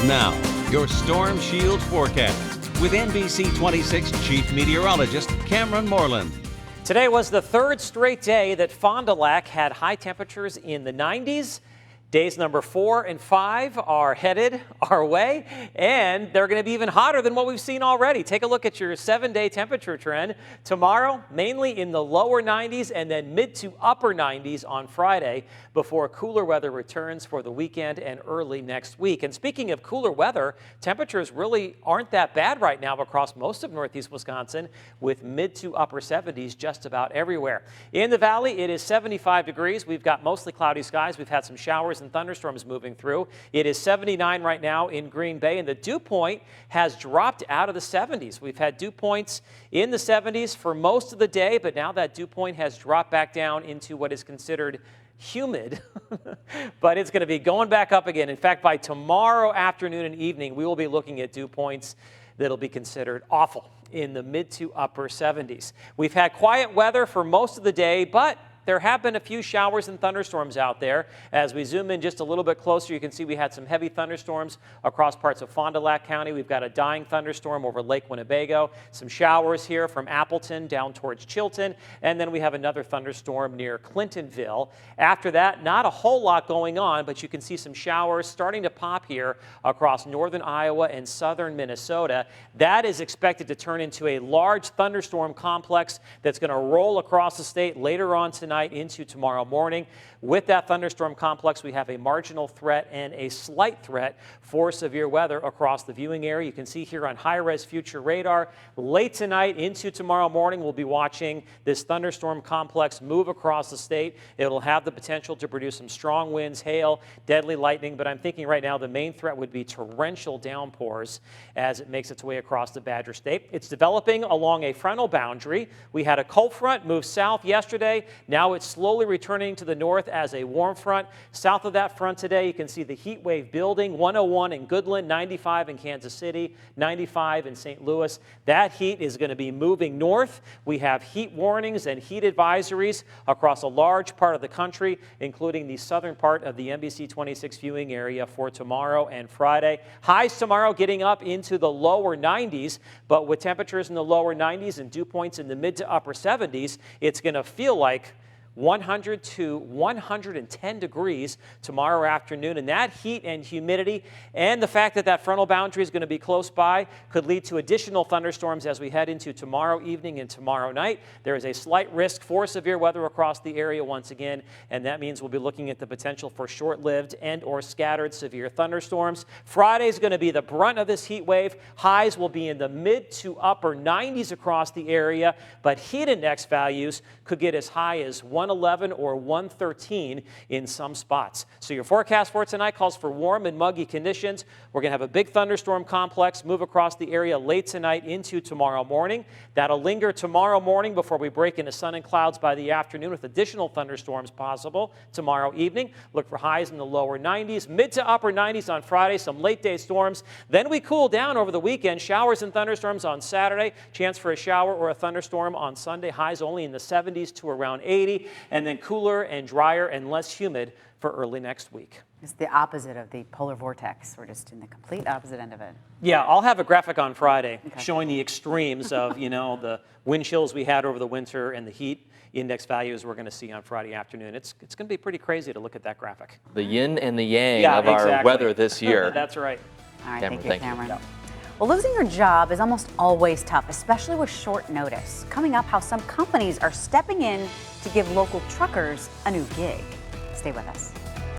And now, your Storm Shield forecast with NBC26 Chief Meteorologist Cameron Moreland. Today was the third straight day that Fond du Lac had high temperatures in the 90s. Days number 4 and 5 are headed our way, and they're going to be even hotter than what we've seen already. Take a look at your 7-day temperature trend. Tomorrow, mainly in the lower 90s and then mid to upper 90s on Friday before cooler weather returns for the weekend and early next week. And speaking of cooler weather, temperatures really aren't that bad right now across most of northeast Wisconsin with mid to upper 70s just about everywhere. In the valley, it is 75 degrees. We've got mostly cloudy skies. We've had some showers and thunderstorms moving through. It is 79 right now in Green Bay, and the dew point has dropped out of the 70s. We've had dew points in the 70s for most of the day, but now that dew point has dropped back down into what is considered humid, but it's going to be going back up again. In fact, by tomorrow afternoon and evening, we will be looking at dew points that'll be considered awful in the mid to upper 70s. We've had quiet weather for most of the day, but there have been a few showers and thunderstorms out there. As we zoom in just a little bit closer, you can see we had some heavy thunderstorms across parts of Fond du Lac County. We've got a dying thunderstorm over Lake Winnebago, some showers here from Appleton down towards Chilton, and then we have another thunderstorm near Clintonville. After that, not a whole lot going on, but you can see some showers starting to pop here across northern Iowa and southern Minnesota. That is expected to turn into a large thunderstorm complex that's going to roll across the state later on tonight into tomorrow morning. With that thunderstorm complex, we have a marginal threat and a slight threat for severe weather across the viewing area. You can see here on high-res future radar, late tonight into tomorrow morning, we'll be watching this thunderstorm complex move across the state. It'll have the potential to produce some strong winds, hail, deadly lightning, but I'm thinking right now the main threat would be torrential downpours as it makes its way across the Badger State. It's developing along a frontal boundary. We had a cold front move south yesterday. Now it's slowly returning to the north as a warm front. South of that front today, you can see the heat wave building, 101 in Goodland, 95 in Kansas City, 95 in St. Louis. That heat is going to be moving north. We have heat warnings and heat advisories across a large part of the country, including the southern part of the NBC26 viewing area for tomorrow and Friday. Highs tomorrow getting up into the lower 90s, but with temperatures in the lower 90s and dew points in the mid to upper 70s, it's going to feel like 100 to 110 degrees tomorrow afternoon, and that heat and humidity and the fact that that frontal boundary is going to be close by could lead to additional thunderstorms as we head into tomorrow evening and tomorrow night. There is a slight risk for severe weather across the area once again, and that means we'll be looking at the potential for short-lived and or scattered severe thunderstorms. Friday is going to be the brunt of this heat wave. Highs will be in the mid to upper 90s across the area, but heat index values could get as high as 111 or 113 in some spots. So your forecast for tonight calls for warm and muggy conditions. We're going to have a big thunderstorm complex move across the area late tonight into tomorrow morning. That'll linger tomorrow morning before we break into sun and clouds by the afternoon with additional thunderstorms possible tomorrow evening. Look for highs in the lower 90s, mid to upper 90s on Friday, some late day storms. Then we cool down over the weekend. Showers and thunderstorms on Saturday. Chance for a shower or a thunderstorm on Sunday. Highs only in the 70s to around 80. And then cooler and drier and less humid for early next week. It's the opposite of the polar vortex. We're just in the complete opposite end of it. Yeah, I'll have a graphic on Friday showing the extremes of, the wind chills we had over the winter and the heat index values we're going to see on Friday afternoon. It's going to be pretty crazy to look at that graphic. The yin and the yang of our weather this year. That's right. All right, thank you, Cameron. Yeah. Well, losing your job is almost always tough, especially with short notice. Coming up, how some companies are stepping in to give local truckers a new gig. Stay with us.